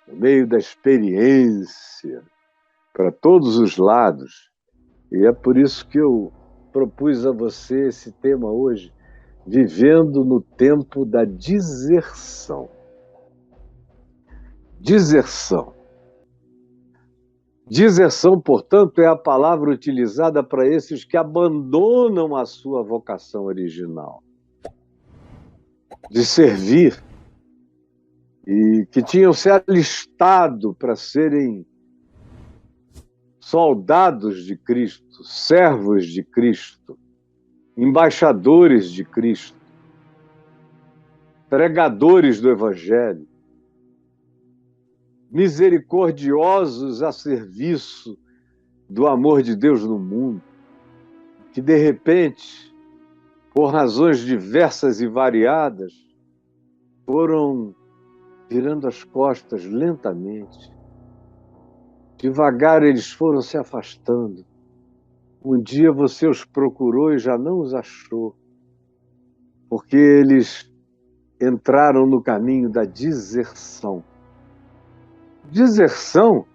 no meio da experiência, para todos os lados. E é por isso que eu propus a você esse tema hoje, vivendo no tempo da deserção. Deserção. Deserção, portanto, é a palavra utilizada para esses que abandonam a sua vocação original de servir e que tinham se alistado para serem soldados de Cristo, servos de Cristo, embaixadores de Cristo, pregadores do Evangelho, misericordiosos a serviço do amor de Deus no mundo, que de repente, por razões diversas e variadas, foram virando as costas lentamente. Devagar eles foram se afastando. Um dia você os procurou e já não os achou, porque eles entraram no caminho da deserção. Deserção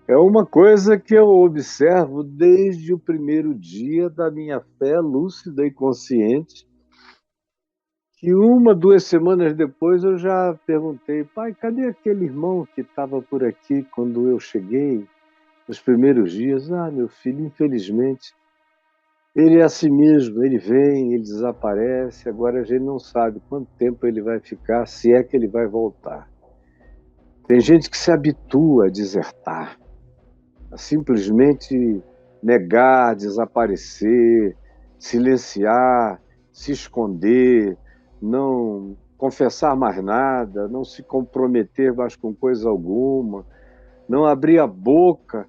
é uma coisa que eu observo desde o primeiro dia da minha fé lúcida e consciente, que 2 semanas depois eu já perguntei: pai, cadê aquele irmão que estava por aqui quando eu cheguei, nos primeiros dias? Ah, meu filho, infelizmente, ele é assim mesmo, ele vem, ele desaparece, agora a gente não sabe quanto tempo ele vai ficar, se é que ele vai voltar. Tem gente que se habitua a desertar, a simplesmente negar, desaparecer, silenciar, se esconder, não confessar mais nada, não se comprometer mais com coisa alguma, não abrir a boca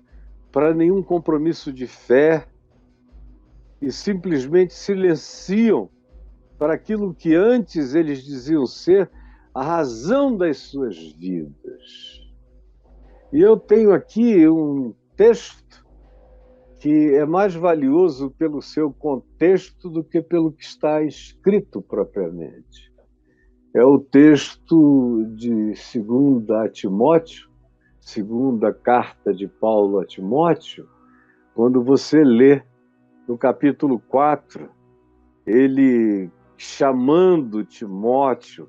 para nenhum compromisso de fé e simplesmente silenciam para aquilo que antes eles diziam ser a razão das suas vidas. E eu tenho aqui um texto que é mais valioso pelo seu contexto do que pelo que está escrito propriamente. É o texto de 2 a Timóteo, segunda carta de Paulo a Timóteo, quando você lê no capítulo 4, ele chamando Timóteo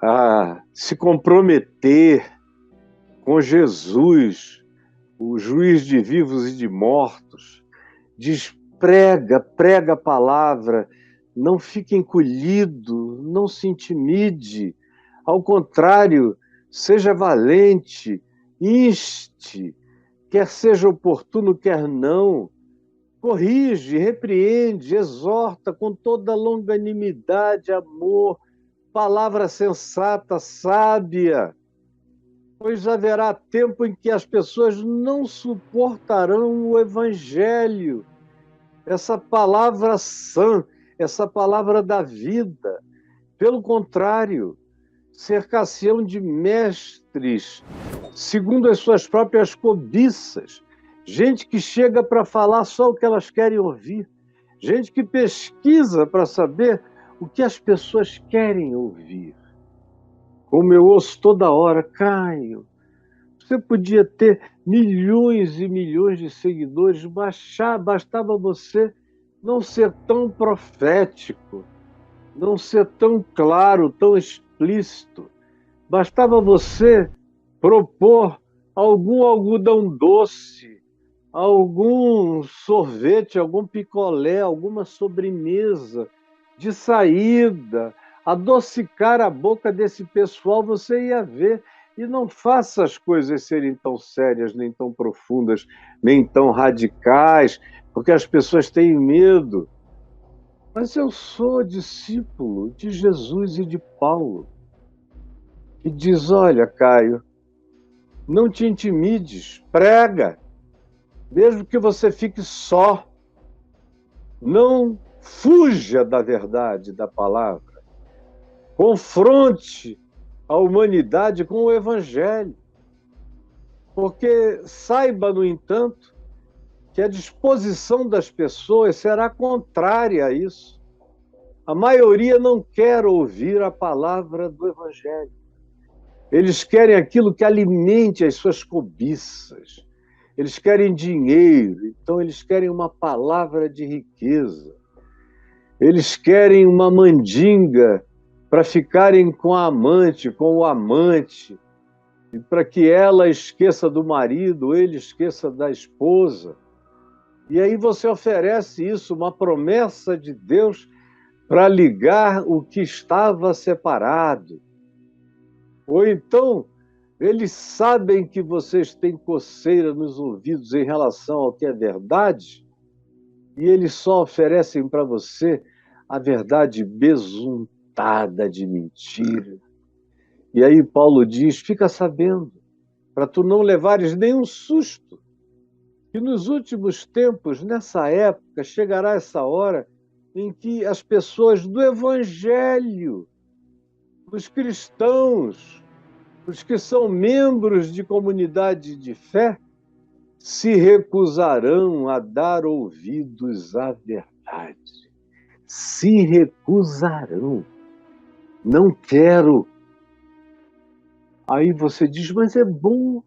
a se comprometer com Jesus, o juiz de vivos e de mortos, diz: prega a palavra, não fique encolhido, não se intimide, ao contrário, seja valente, inste, quer seja oportuno, quer não, corrige, repreende, exorta com toda longanimidade, amor, palavra sensata, sábia, pois haverá tempo em que as pessoas não suportarão o Evangelho, essa palavra sã, essa palavra da vida. Pelo contrário, cercar-se-ão de mestres, segundo as suas próprias cobiças, gente que chega para falar só o que elas querem ouvir, gente que pesquisa para saber o que as pessoas querem ouvir. Como eu ouço toda hora: Caio, você podia ter milhões e milhões de seguidores, bastava você não ser tão profético, não ser tão claro, tão explícito. Bastava você propor algum algodão doce, algum sorvete, algum picolé, alguma sobremesa de saída, adocicar a boca desse pessoal, você ia ver. E não faça as coisas serem tão sérias, nem tão profundas, nem tão radicais, porque as pessoas têm medo. Mas eu sou discípulo de Jesus e de Paulo, que diz: olha, Caio, não te intimides, prega, mesmo que você fique só, não fuja da verdade da palavra, confronte a humanidade com o Evangelho, porque saiba, no entanto, que a disposição das pessoas será contrária a isso. A maioria não quer ouvir a palavra do Evangelho. Eles querem aquilo que alimente as suas cobiças. Eles querem dinheiro, então eles querem uma palavra de riqueza. Eles querem uma mandinga para ficarem com a amante, com o amante, e para que ela esqueça do marido, ele esqueça da esposa. E aí você oferece isso, uma promessa de Deus para ligar o que estava separado. Ou então, eles sabem que vocês têm coceira nos ouvidos em relação ao que é verdade, e eles só oferecem para você a verdade besuntada de mentira. E aí Paulo diz, fica sabendo, para tu não levares nenhum susto, que nos últimos tempos, nessa época, chegará essa hora em que as pessoas do Evangelho, os cristãos, os que são membros de comunidade de fé, se recusarão a dar ouvidos à verdade. Se recusarão. Não quero. Aí você diz, mas é bom.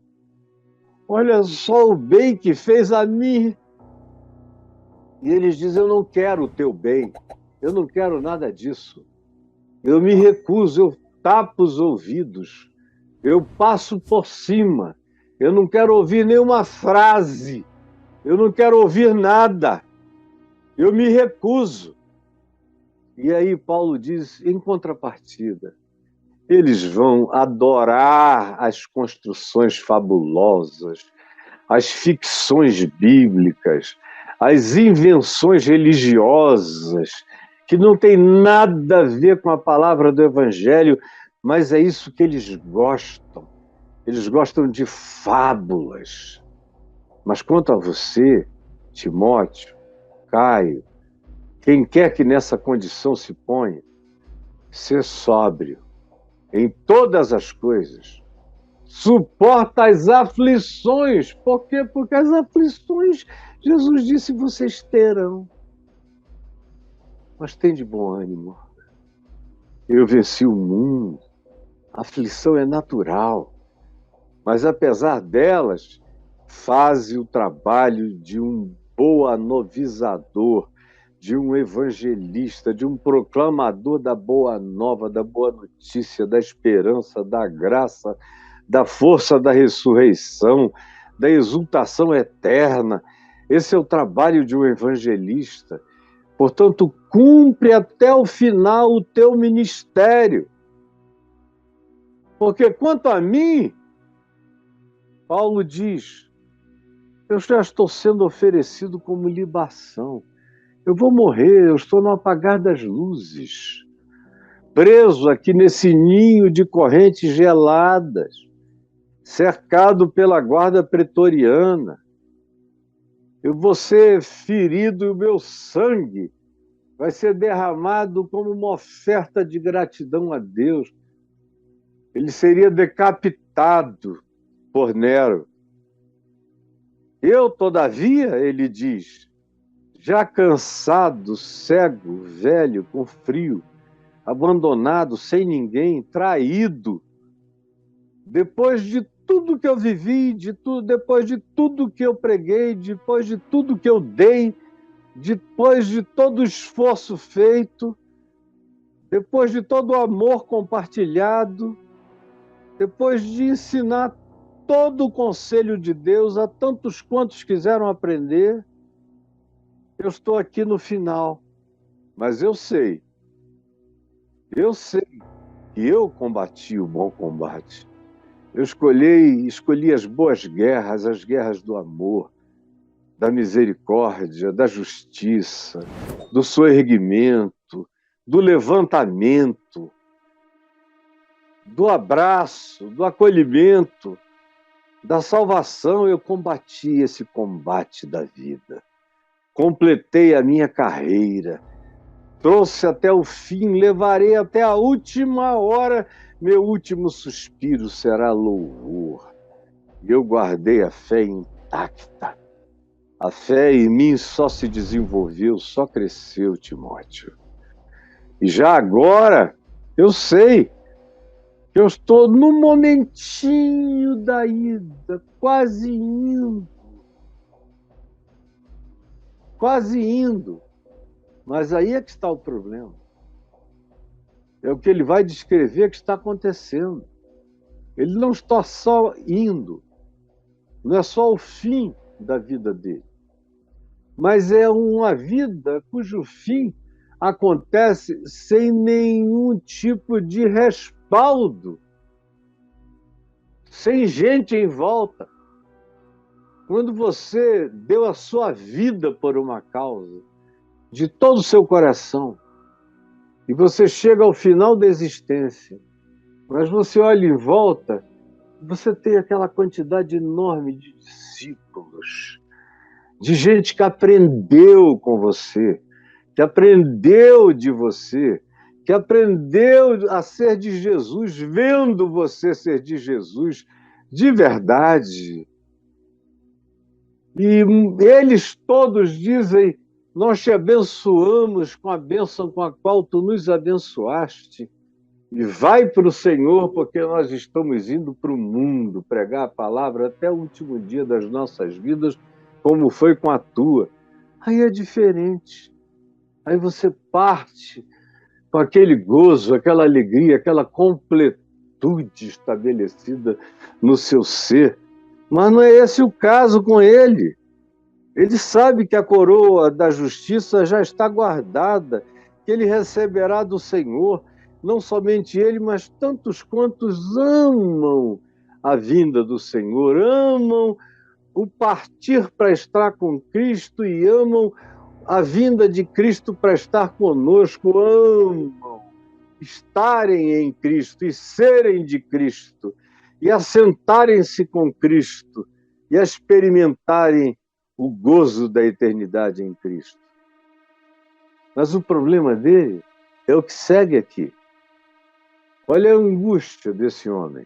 Olha só o bem que fez a mim. E eles dizem, eu não quero o teu bem. Eu não quero nada disso. Eu me recuso, eu tapo os ouvidos. Eu passo por cima. Eu não quero ouvir nenhuma frase. Eu não quero ouvir nada. Eu me recuso. E aí Paulo diz, em contrapartida, eles vão adorar as construções fabulosas, as ficções bíblicas, as invenções religiosas, que não tem nada a ver com a palavra do Evangelho, mas é isso que eles gostam. Eles gostam de fábulas. Mas quanto a você, Timóteo, Caio, quem quer que nessa condição se ponha, ser sóbrio em todas as coisas, suporta as aflições. Por quê? Porque as aflições, Jesus disse, vocês terão. Mas tem de bom ânimo. Eu venci o mundo. A aflição é natural. Mas apesar delas, faze o trabalho de um boanovizador, de um evangelista, de um proclamador da boa nova, da boa notícia, da esperança, da graça, da força da ressurreição, da exultação eterna. Esse é o trabalho de um evangelista. Portanto, cumpre até o final o teu ministério. Porque quanto a mim, Paulo diz, eu já estou sendo oferecido como libação. Eu vou morrer, eu estou no apagar das luzes, preso aqui nesse ninho de correntes geladas, cercado pela guarda pretoriana. Eu vou ser ferido e o meu sangue vai ser derramado como uma oferta de gratidão a Deus. Ele seria decapitado por Nero. Eu, todavia, ele diz, já cansado, cego, velho, com frio, abandonado, sem ninguém, traído, depois de tudo que eu vivi, depois de tudo que eu preguei, depois de tudo que eu dei, depois de todo o esforço feito, depois de todo o amor compartilhado, depois de ensinar todo o conselho de Deus a tantos quantos quiseram aprender, eu estou aqui no final, mas eu sei que eu combati o bom combate. Eu escolhi as boas guerras, as guerras do amor, da misericórdia, da justiça, do soerguimento, do levantamento, do abraço, do acolhimento, da salvação. Eu combati esse combate da vida. Completei a minha carreira, trouxe até o fim, levarei até a última hora, meu último suspiro será louvor. E eu guardei a fé intacta. A fé em mim só se desenvolveu, só cresceu, Timóteo. E já agora, eu sei Eu estou no momentinho da ida, quase indo. Quase indo. Mas aí é que está o problema. É o que ele vai descrever que está acontecendo. Ele não está só indo, não é só o fim da vida dele, mas é uma vida cujo fim acontece sem nenhum tipo de respaldo, sem gente em volta. Quando você deu a sua vida por uma causa, de todo o seu coração, e você chega ao final da existência, mas você olha em volta, você tem aquela quantidade enorme de discípulos, de gente que aprendeu com você, que aprendeu de você, que aprendeu a ser de Jesus, vendo você ser de Jesus de verdade. E eles todos dizem: nós te abençoamos com a bênção com a qual tu nos abençoaste. E vai para o Senhor, porque nós estamos indo para o mundo pregar a palavra até o último dia das nossas vidas, como foi com a tua. Aí é diferente. Aí você parte com aquele gozo, aquela alegria, aquela completude estabelecida no seu ser. Mas não é esse o caso com ele. Ele sabe que a coroa da justiça já está guardada, que ele receberá do Senhor, não somente ele, mas tantos quantos amam a vinda do Senhor, amam o partir para estar com Cristo e amam a vinda de Cristo para estar conosco, amam estarem em Cristo e serem de Cristo e assentarem-se com Cristo e experimentarem o gozo da eternidade em Cristo. Mas o problema dele é o que segue aqui. Olha a angústia desse homem.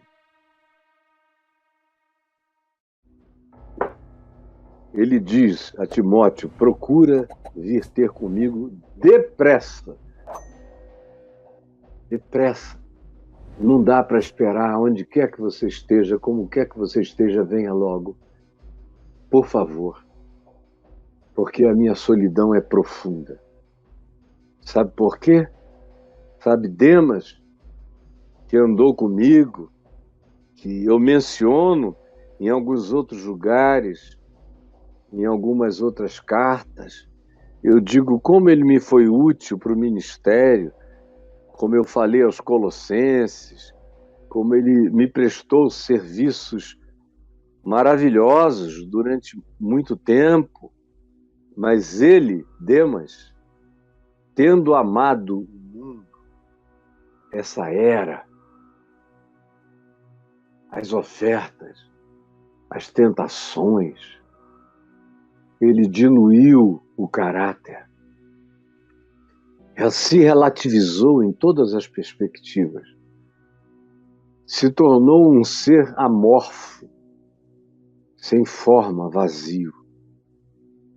Ele diz a Timóteo: procura vir ter comigo depressa. Depressa. Não dá para esperar, onde quer que você esteja, como quer que você esteja, venha logo. Por favor. Porque a minha solidão é profunda. Sabe por quê? Sabe, Demas, que andou comigo, que eu menciono em alguns outros lugares, em algumas outras cartas, eu digo como ele me foi útil para o ministério, como eu falei aos Colossenses, como ele me prestou serviços maravilhosos durante muito tempo, mas ele, Demas, tendo amado o mundo, essa era, as ofertas, as tentações, ele diluiu o caráter. Ela se relativizou em todas as perspectivas. Se tornou um ser amorfo, sem forma, vazio.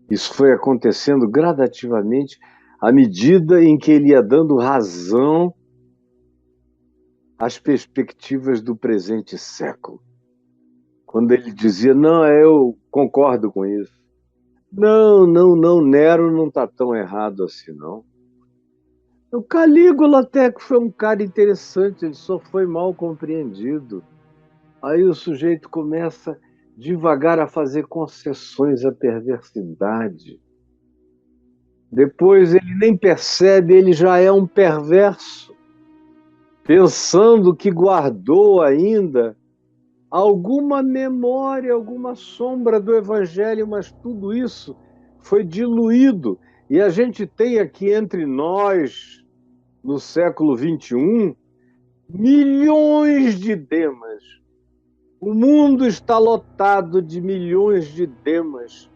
Isso foi acontecendo gradativamente à medida em que ele ia dando razão às perspectivas do presente século. Quando ele dizia: não, eu concordo com isso. Não, Nero não está tão errado assim, não. O Calígula até que foi um cara interessante, ele só foi mal compreendido. Aí o sujeito começa devagar a fazer concessões à perversidade. Depois ele nem percebe, ele já é um perverso, pensando que guardou ainda alguma memória, alguma sombra do Evangelho, mas tudo isso foi diluído. E a gente tem aqui entre nós, no século XXI, milhões de Demas. O mundo está lotado de milhões de Demas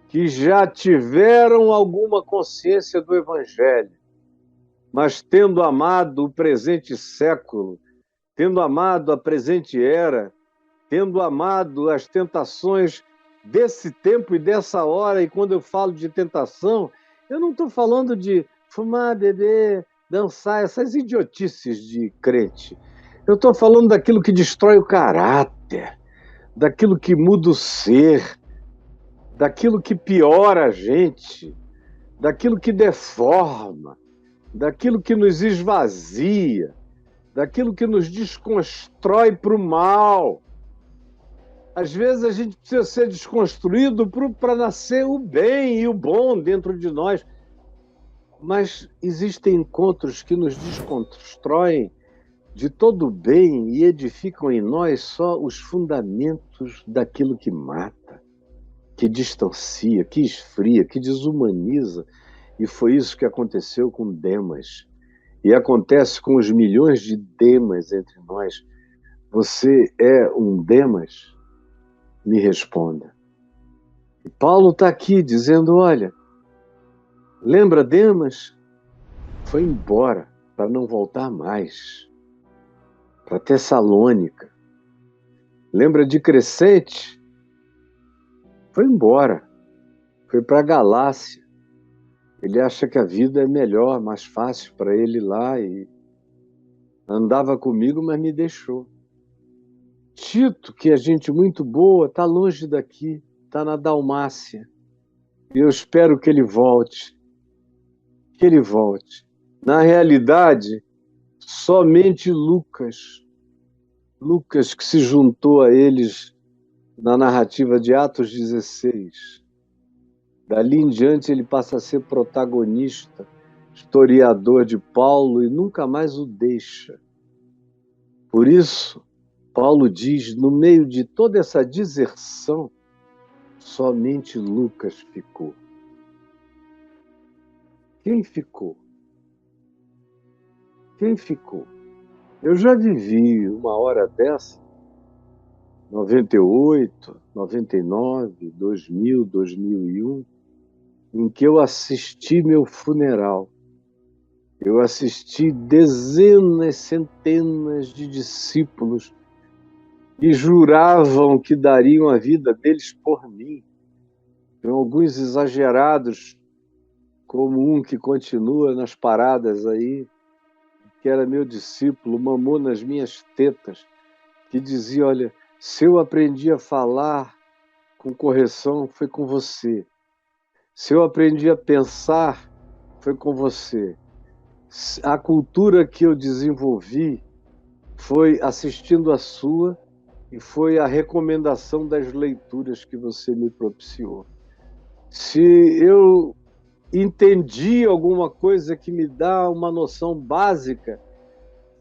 que já tiveram alguma consciência do Evangelho, mas tendo amado o presente século, tendo amado a presente era, tendo amado as tentações desse tempo e dessa hora. E quando eu falo de tentação, eu não estou falando de fumar, beber, dançar, essas idiotices de crente. Eu estou falando daquilo que destrói o caráter, daquilo que muda o ser, daquilo que piora a gente, daquilo que deforma, daquilo que nos esvazia, daquilo que nos desconstrói para o mal. Às vezes a gente precisa ser desconstruído para nascer o bem e o bom dentro de nós. Mas existem encontros que nos desconstroem de todo o bem e edificam em nós só os fundamentos daquilo que mata, que distancia, que esfria, que desumaniza. E foi isso que aconteceu com Demas. E acontece com os milhões de Demas entre nós. Você é um Demas? Me responda. E Paulo está aqui dizendo, olha, lembra Demas? Foi embora para não voltar mais. Para Tessalônica. Lembra de Crescente? Foi embora. Foi para a Galácia. Ele acha que a vida é melhor, mais fácil para ele lá e andava comigo, mas me deixou. Tito, que é gente muito boa, está longe daqui, está na Dalmácia. E eu espero que ele volte. Que ele volte. Na realidade, somente Lucas que se juntou a eles na narrativa de Atos 16. Dali em diante ele passa a ser protagonista, historiador de Paulo e nunca mais o deixa. Por isso, Paulo diz, no meio de toda essa deserção, somente Lucas ficou. Quem ficou? Quem ficou? Eu já vivi uma hora dessa, 98, 99, 2000, 2001, em que eu assisti meu funeral. Eu assisti dezenas, centenas de discípulos que juravam que dariam a vida deles por mim. Tem alguns exagerados, como um que continua nas paradas aí, que era meu discípulo, mamou nas minhas tetas, que dizia, olha, se eu aprendi a falar com correção, foi com você. Se eu aprendi a pensar, foi com você. A cultura que eu desenvolvi foi assistindo a sua e foi a recomendação das leituras que você me propiciou. Se eu entendi alguma coisa que me dá uma noção básica,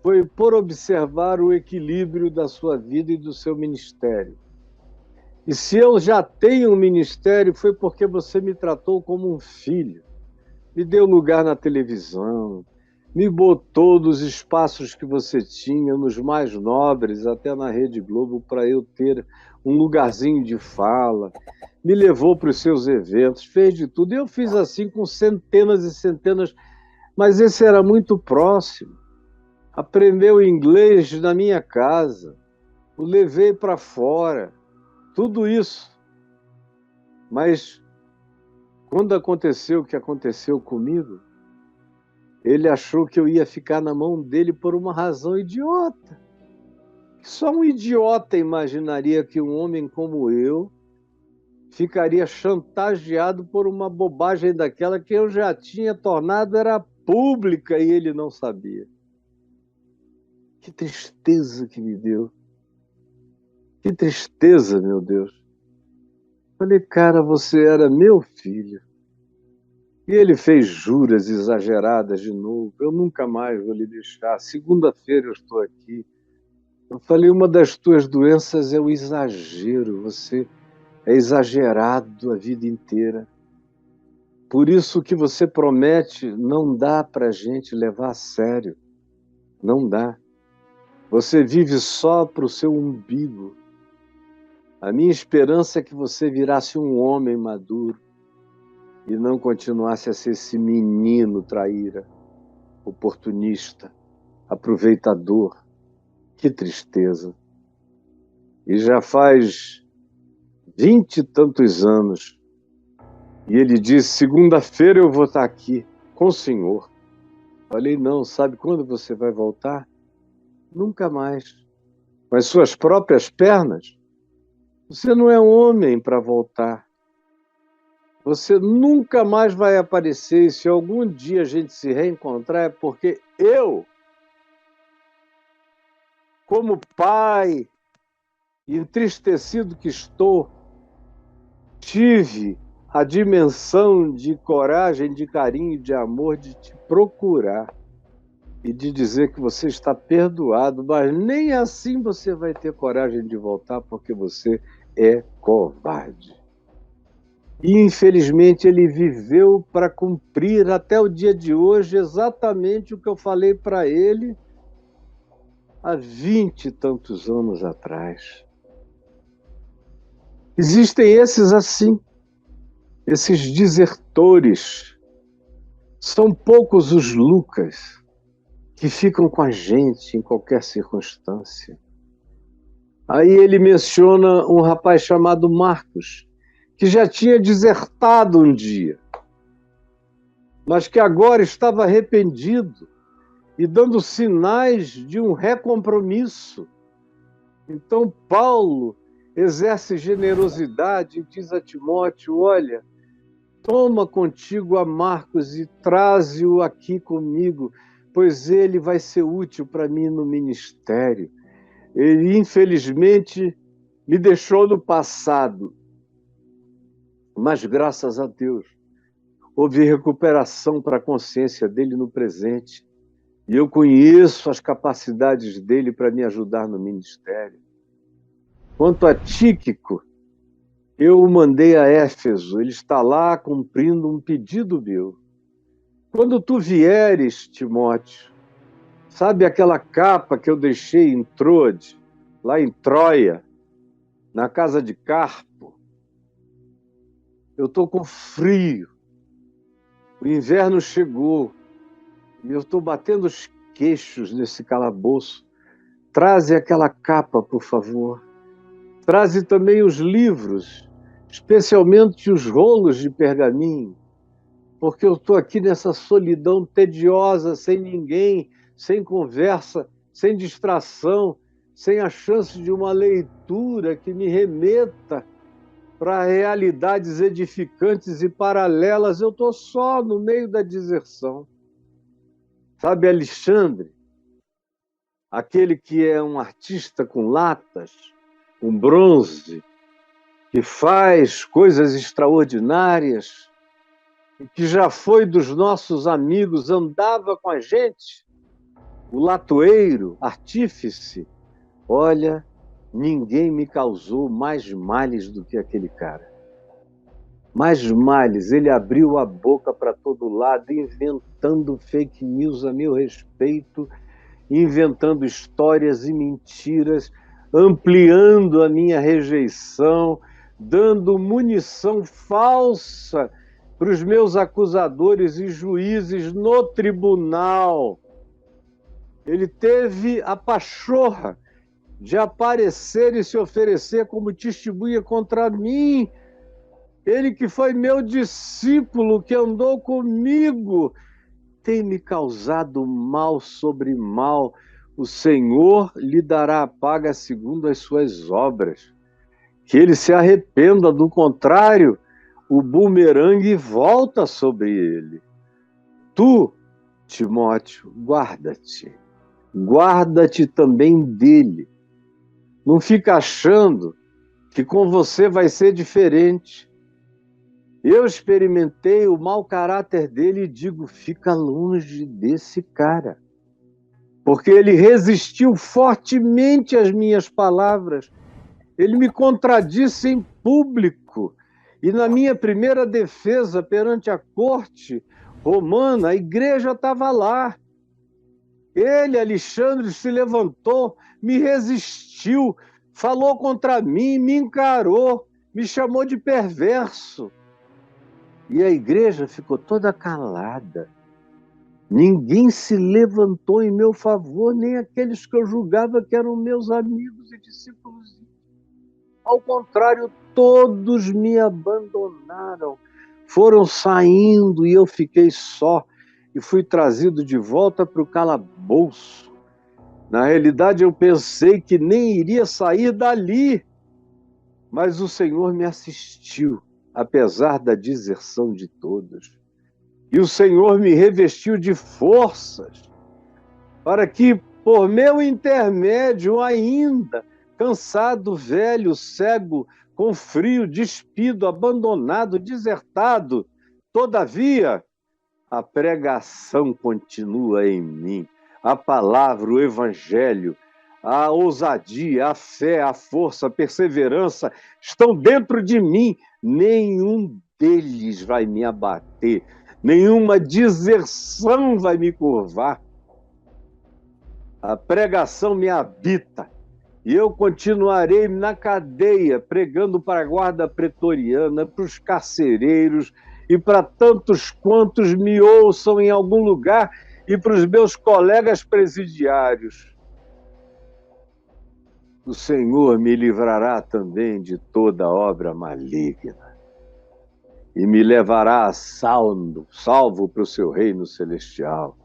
foi por observar o equilíbrio da sua vida e do seu ministério. E se eu já tenho um ministério, foi porque você me tratou como um filho, me deu lugar na televisão, me botou dos espaços que você tinha, nos mais nobres, até na Rede Globo, para eu ter um lugarzinho de fala, me levou para os seus eventos, fez de tudo. E eu fiz assim com centenas e centenas, mas esse era muito próximo. Aprendeu inglês na minha casa, o levei para fora, tudo isso. Mas quando aconteceu o que aconteceu comigo, ele achou que eu ia ficar na mão dele por uma razão idiota. Só um idiota imaginaria que um homem como eu ficaria chantageado por uma bobagem daquela que eu já tinha tornado era pública e ele não sabia. Que tristeza que me deu. Que tristeza, meu Deus. Falei, cara, você era meu filho. E ele fez juras exageradas de novo. Eu nunca mais vou lhe deixar. Segunda-feira eu estou aqui. Eu falei, uma das tuas doenças é o exagero. Você é exagerado a vida inteira. Por isso que você promete não dá para a gente levar a sério. Não dá. Você vive só para o seu umbigo. A minha esperança é que você virasse um homem maduro e não continuasse a ser esse menino traíra, oportunista, aproveitador. Que tristeza. E já faz 20 e tantos anos. E ele disse, segunda-feira eu vou estar aqui com o senhor. Falei, não, sabe quando você vai voltar? Nunca mais. Com as suas próprias pernas, você não é homem para voltar. Você nunca mais vai aparecer. E se algum dia a gente se reencontrar, é porque eu, como pai, entristecido que estou, tive a dimensão de coragem, de carinho, de amor, de te procurar e de dizer que você está perdoado, mas nem assim você vai ter coragem de voltar porque você é covarde. E, infelizmente, ele viveu para cumprir até o dia de hoje exatamente o que eu falei para ele há 20 e tantos anos atrás. Existem esses assim, esses desertores. São poucos os Lucas que ficam com a gente em qualquer circunstância. Aí ele menciona um rapaz chamado Marcos, que já tinha desertado um dia, mas que agora estava arrependido e dando sinais de um recompromisso. Então Paulo exerce generosidade e diz a Timóteo: olha, toma contigo a Marcos e traze-o aqui comigo, pois ele vai ser útil para mim no ministério. Ele, infelizmente, me deixou no passado, mas graças a Deus, houve recuperação para a consciência dele no presente. E eu conheço as capacidades dele para me ajudar no ministério. Quanto a Tíquico, eu o mandei a Éfeso, ele está lá cumprindo um pedido meu. Quando tu vieres, Timóteo, sabe aquela capa que eu deixei em Troade, lá em Troia, na casa de Carpo? Eu estou com frio, o inverno chegou e eu estou batendo os queixos nesse calabouço. Traze aquela capa, por favor. Traze também os livros, especialmente os rolos de pergaminho, porque eu estou aqui nessa solidão tediosa, sem ninguém, sem conversa, sem distração, sem a chance de uma leitura que me remeta para realidades edificantes e paralelas. Eu estou só no meio da deserção. Sabe, Alexandre, aquele que é um artista com latas, com bronze, que faz coisas extraordinárias, que já foi dos nossos amigos, andava com a gente, o latoeiro, artífice. Olha, ninguém me causou mais males do que aquele cara. Mais males, ele abriu a boca para todo lado, inventando fake news a meu respeito, inventando histórias e mentiras, ampliando a minha rejeição, dando munição falsa para os meus acusadores e juízes no tribunal. Ele teve a pachorra de aparecer e se oferecer como testemunha contra mim. Ele que foi meu discípulo, que andou comigo, tem me causado mal sobre mal. O Senhor lhe dará a paga segundo as suas obras. Que ele se arrependa, do contrário, o bumerangue volta sobre ele. Tu, Timóteo, guarda-te também dele. Não fica achando que com você vai ser diferente. Eu experimentei o mau caráter dele e digo, fica longe desse cara. Porque ele resistiu fortemente às minhas palavras. Ele me contradisse em público. E na minha primeira defesa perante a corte romana, a igreja estava lá. Ele, Alexandre, se levantou, me resistiu, falou contra mim, me encarou, me chamou de perverso. E a igreja ficou toda calada. Ninguém se levantou em meu favor, nem aqueles que eu julgava que eram meus amigos e discípulos. Ao contrário, todos me abandonaram, foram saindo e eu fiquei só e fui trazido de volta para o calabouço. Na realidade, eu pensei que nem iria sair dali, mas o Senhor me assistiu, apesar da deserção de todos. E o Senhor me revestiu de forças, para que, por meu intermédio ainda, cansado, velho, cego, com frio, despido, abandonado, desertado, todavia, a pregação continua em mim, a palavra, o evangelho, a ousadia, a fé, a força, a perseverança estão dentro de mim. Nenhum deles vai me abater, nenhuma deserção vai me curvar. A pregação me habita e eu continuarei na cadeia, pregando para a guarda pretoriana, para os carcereiros e para tantos quantos me ouçam em algum lugar e para os meus colegas presidiários. O Senhor me livrará também de toda obra maligna e me levará salvo para o seu reino celestial.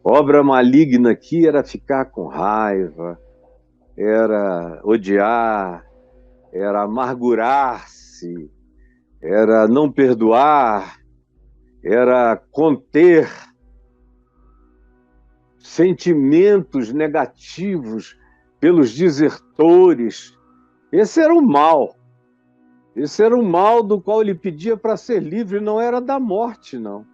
Obra maligna aqui era ficar com raiva, era odiar, era amargurar-se, era não perdoar, era conter sentimentos negativos pelos desertores. Esse era o mal. Esse era o mal do qual ele pedia para ser livre, não era da morte, não.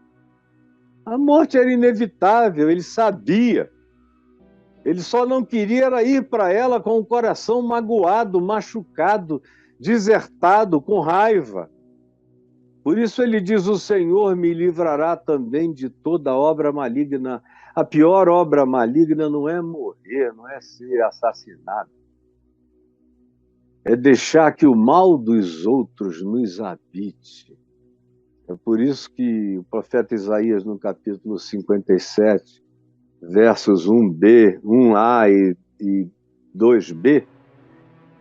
A morte era inevitável, ele sabia. Ele só não queria era ir para ela com o coração magoado, machucado, desertado, com raiva. Por isso ele diz: o Senhor me livrará também de toda obra maligna. A pior obra maligna não é morrer, não é ser assassinado. É deixar que o mal dos outros nos habite. É por isso que o profeta Isaías, no capítulo 57, versos 1b, 1a e 2b,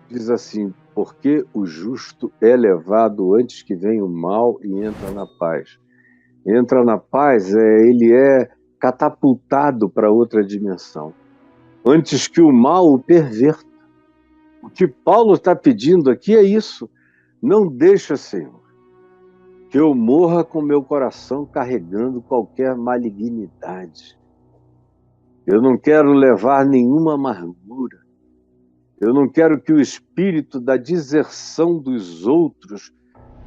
diz assim: porque o justo é levado antes que venha o mal e entra na paz. Entra na paz, ele é catapultado para outra dimensão, antes que o mal o perverta. O que Paulo está pedindo aqui é isso: não deixa, Senhor, que eu morra com meu coração carregando qualquer malignidade. Eu não quero levar nenhuma amargura. Eu não quero que o espírito da deserção dos outros,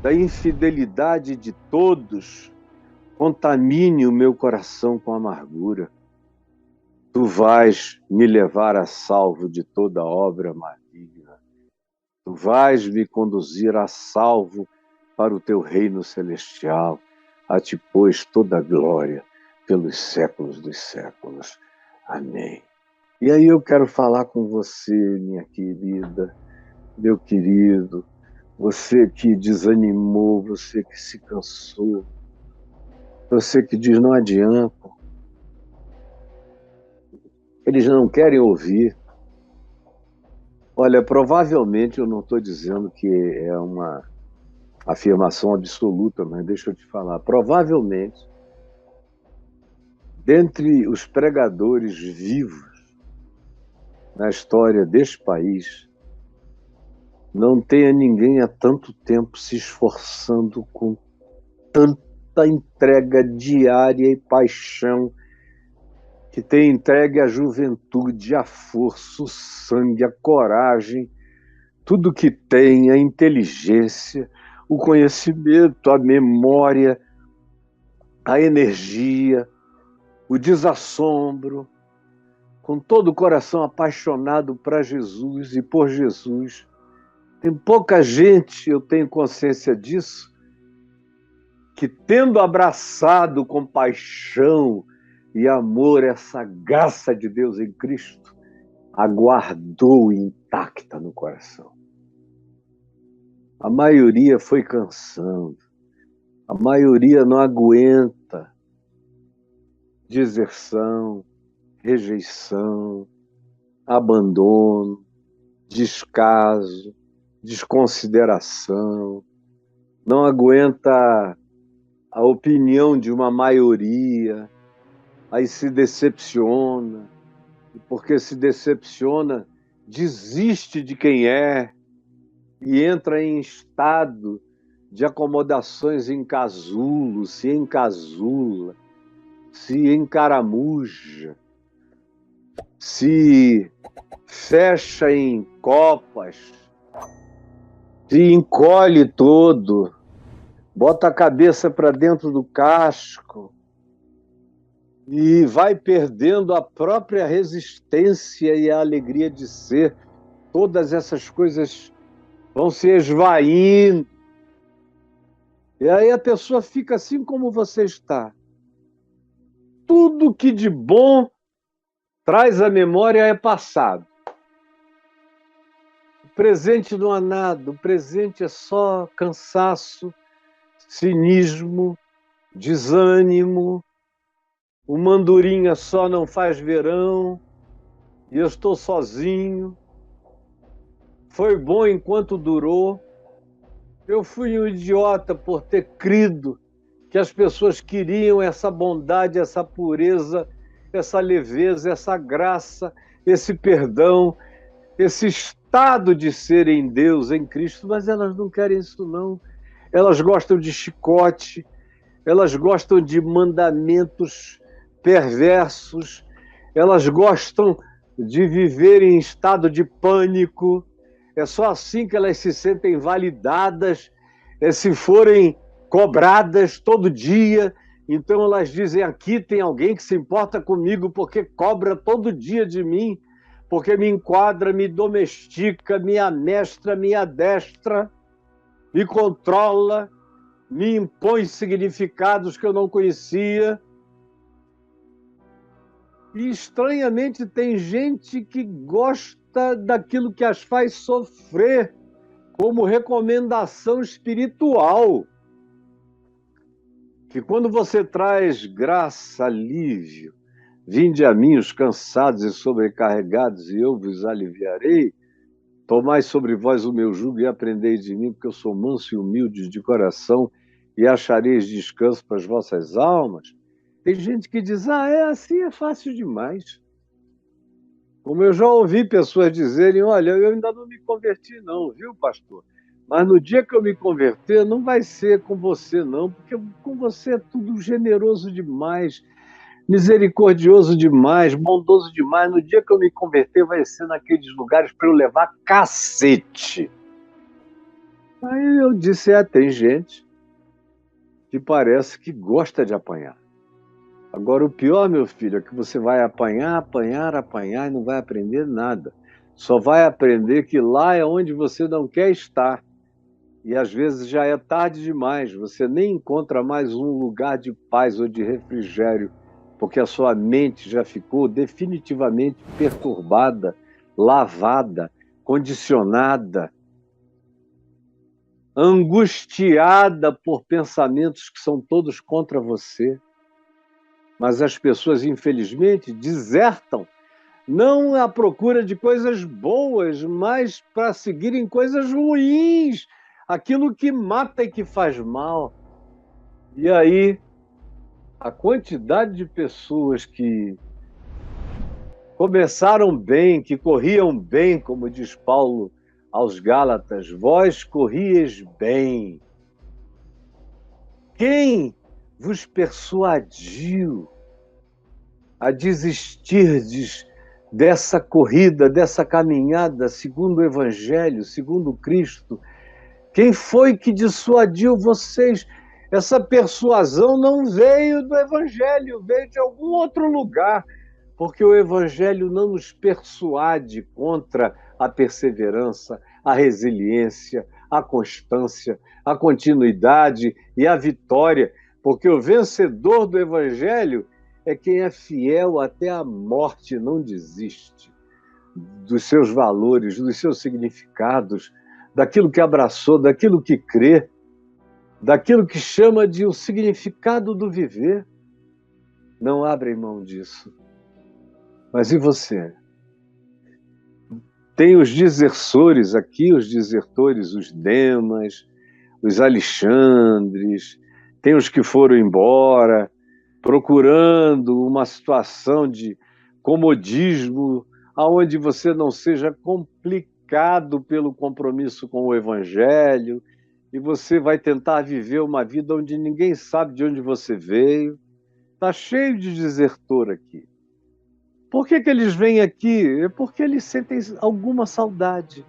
da infidelidade de todos, contamine o meu coração com amargura. Tu vais me levar a salvo de toda obra maligna. Tu vais me conduzir a salvo para o teu reino celestial. A ti, pois, toda a glória pelos séculos dos séculos. Amém. E aí eu quero falar com você, minha querida, meu querido, você que desanimou, você que se cansou, você que diz não adianta. Eles não querem ouvir. Olha, provavelmente eu não estou dizendo que é uma afirmação absoluta, mas deixa eu te falar. Provavelmente, dentre os pregadores vivos na história deste país, não tenha ninguém há tanto tempo se esforçando com tanta entrega diária e paixão, que tem entregue a juventude, a força, o sangue, a coragem, tudo que tem, a inteligência, o conhecimento, a memória, a energia, o desassombro, com todo o coração apaixonado para Jesus e por Jesus. Tem pouca gente, eu tenho consciência disso, que tendo abraçado com paixão e amor essa graça de Deus em Cristo, aguardou intacta no coração. A maioria foi cansando, a maioria não aguenta deserção, rejeição, abandono, descaso, desconsideração, não aguenta a opinião de uma maioria, aí se decepciona, porque se decepciona, desiste de quem é e entra em estado de acomodações em casulo, se encasula, se encaramuja, se fecha em copas, se encolhe todo, bota a cabeça para dentro do casco e vai perdendo a própria resistência e a alegria de ser. Todas essas coisas vão se esvaindo. E aí a pessoa fica assim como você está. Tudo que de bom traz à memória é passado. O presente não há nada, o presente é só cansaço, cinismo, desânimo. O mandurinha só não faz verão e eu estou sozinho. Foi bom enquanto durou. Eu fui um idiota por ter crido que as pessoas queriam essa bondade, essa pureza, essa leveza, essa graça, esse perdão, esse estado de ser em Deus, em Cristo, mas elas não querem isso não. Elas gostam de chicote, elas gostam de mandamentos perversos, elas gostam de viver em estado de pânico. É só assim que elas se sentem validadas, se forem cobradas todo dia. Então elas dizem, aqui tem alguém que se importa comigo porque cobra todo dia de mim, porque me enquadra, me domestica, me amestra, me adestra, me controla, me impõe significados que eu não conhecia. E estranhamente tem gente que gosta daquilo que as faz sofrer, como recomendação espiritual. Que quando você traz graça, alívio, vinde a mim os cansados e sobrecarregados, e eu vos aliviarei, tomai sobre vós o meu jugo e aprendei de mim, porque eu sou manso e humilde de coração, e achareis descanso para as vossas almas. Tem gente que diz, é assim, é fácil demais. Como eu já ouvi pessoas dizerem, olha, eu ainda não me converti não, viu, pastor? Mas no dia que eu me converter, não vai ser com você não, porque com você é tudo generoso demais, misericordioso demais, bondoso demais. No dia que eu me converter, vai ser naqueles lugares para eu levar cacete. Aí eu disse, tem gente que parece que gosta de apanhar. Agora, o pior, meu filho, é que você vai apanhar, apanhar, apanhar e não vai aprender nada. Só vai aprender que lá é onde você não quer estar. E às vezes já é tarde demais, você nem encontra mais um lugar de paz ou de refrigério, porque a sua mente já ficou definitivamente perturbada, lavada, condicionada, angustiada por pensamentos que são todos contra você. Mas as pessoas, infelizmente, desertam, não à procura de coisas boas, mas para seguirem coisas ruins, aquilo que mata e que faz mal. E aí, a quantidade de pessoas que começaram bem, que corriam bem, como diz Paulo aos Gálatas, vós corrieis bem. Quem vos persuadiu a desistirdes dessa corrida, dessa caminhada segundo o Evangelho, segundo Cristo? Quem foi que dissuadiu vocês? Essa persuasão não veio do Evangelho, veio de algum outro lugar, porque o Evangelho não nos persuade contra a perseverança, a resiliência, a constância, a continuidade e a vitória, porque o vencedor do Evangelho é quem é fiel até a morte, não desiste dos seus valores, dos seus significados, daquilo que abraçou, daquilo que crê, daquilo que chama de o significado do viver. Não abrem mão disso. Mas e você? Tem os desertores aqui, os desertores, os Demas, os Alexandres, tem os que foram embora, procurando uma situação de comodismo, aonde você não seja complicado pelo compromisso com o Evangelho, e você vai tentar viver uma vida onde ninguém sabe de onde você veio. Está cheio de desertor aqui. Por que eles vêm aqui? É porque eles sentem alguma saudade.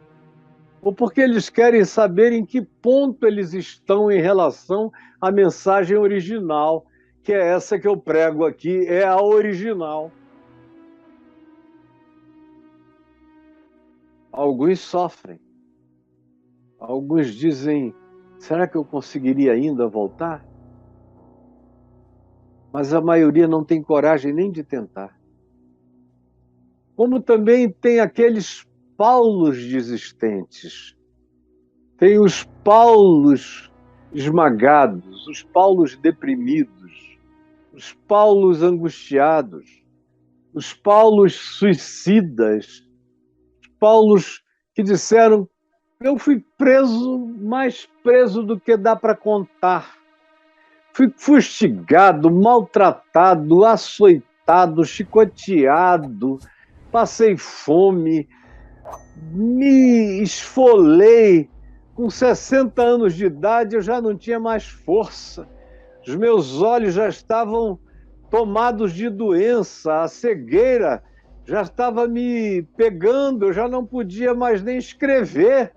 Ou porque eles querem saber em que ponto eles estão em relação à mensagem original, que é essa que eu prego aqui, é a original. Alguns sofrem. Alguns dizem, será que eu conseguiria ainda voltar? Mas a maioria não tem coragem nem de tentar. Como também tem aqueles Paulos desistentes. Tem os Paulos esmagados, os Paulos deprimidos, os Paulos angustiados, os Paulos suicidas, os Paulos que disseram: eu fui preso, mais preso do que dá para contar. Fui fustigado, maltratado, açoitado, chicoteado, passei fome, me esfolei. Com 60 anos de idade eu já não tinha mais força. Os meus olhos já estavam tomados de doença, a cegueira já estava me pegando, eu já não podia mais nem escrever.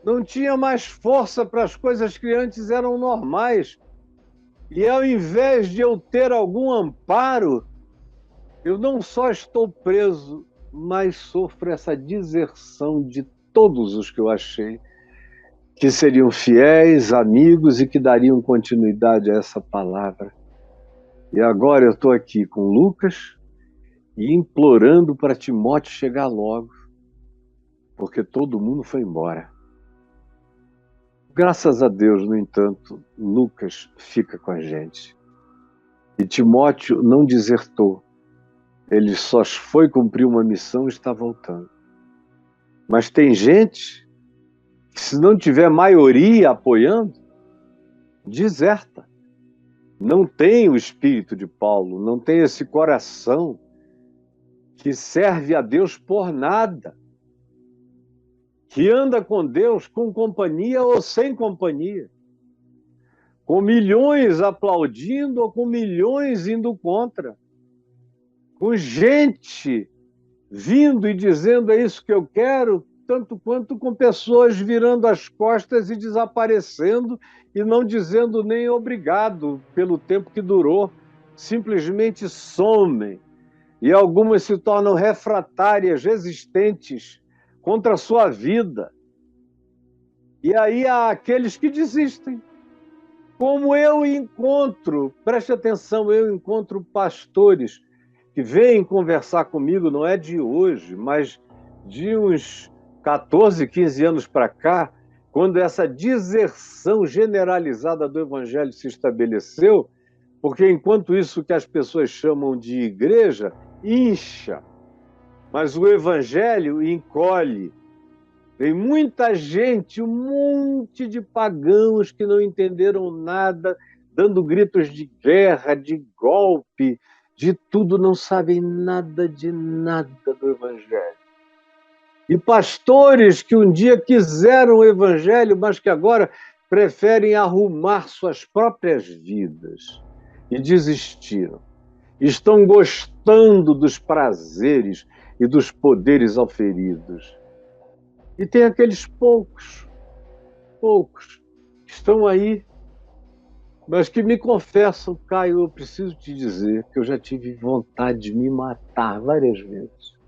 Não tinha mais força para as coisas que antes eram normais. E ao invés de eu ter algum amparo, eu não só estou preso, mas sofro essa deserção de todos os que eu achei que seriam fiéis, amigos e que dariam continuidade a essa palavra. E agora eu estou aqui com Lucas e implorando para Timóteo chegar logo, porque todo mundo foi embora. Graças a Deus, no entanto, Lucas fica com a gente. E Timóteo não desertou. Ele só foi cumprir uma missão e está voltando. Mas tem gente que, se não tiver maioria apoiando, deserta. Não tem o espírito de Paulo, não tem esse coração que serve a Deus por nada, que anda com Deus com companhia ou sem companhia, com milhões aplaudindo ou com milhões indo contra, com gente vindo e dizendo é isso que eu quero, tanto quanto com pessoas virando as costas e desaparecendo e não dizendo nem obrigado pelo tempo que durou, simplesmente somem. E algumas se tornam refratárias, resistentes contra a sua vida. E aí há aqueles que desistem. Como eu encontro, preste atenção, eu encontro pastores que vêm conversar comigo, não é de hoje, mas de uns 14, 15 anos para cá, quando essa deserção generalizada do evangelho se estabeleceu, porque enquanto isso que as pessoas chamam de igreja, incha, mas o evangelho encolhe. Tem muita gente, um monte de pagãos que não entenderam nada, dando gritos de guerra, de golpe, de tudo, não sabem nada de nada do evangelho. E pastores que um dia quiseram o evangelho, mas que agora preferem arrumar suas próprias vidas e desistiram. Estão gostando dos prazeres e dos poderes auferidos. E tem aqueles poucos que estão aí, mas que me confessam, Caio, eu preciso te dizer que eu já tive vontade de me matar várias vezes.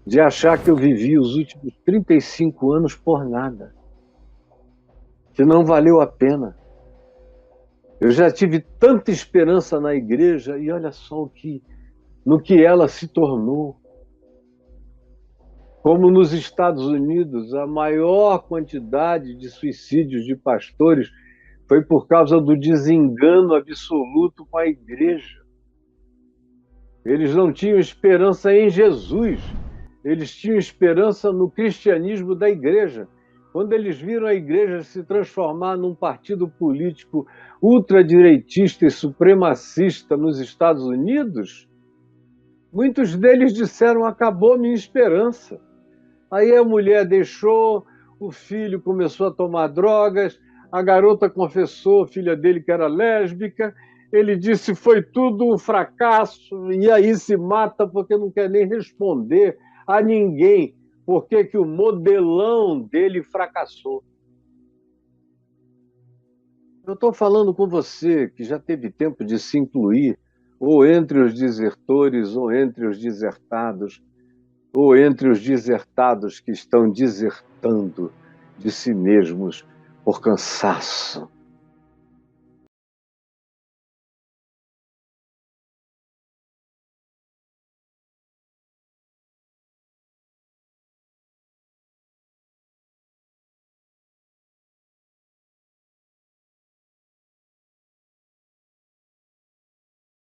De achar que eu vivi os últimos 35 anos por nada. Que não valeu a pena. Eu já tive tanta esperança na igreja e olha só no que ela se tornou. Como nos Estados Unidos, a maior quantidade de suicídios de pastores foi por causa do desengano absoluto com a igreja. Eles não tinham esperança em Jesus, eles tinham esperança no cristianismo da igreja. quando eles viram a igreja se transformar num partido político ultradireitista e supremacista nos Estados Unidos, muitos deles disseram: acabou minha esperança. Aí a mulher deixou, o filho começou a tomar drogas, a garota confessou, a filha dele, que era lésbica. Ele disse: foi tudo um fracasso, e aí se mata porque não quer nem responder a ninguém porque que o modelão dele fracassou. Eu estou falando com você que já teve tempo de se incluir, ou entre os desertores, ou entre os desertados, ou entre os desertados que estão desertando de si mesmos por cansaço,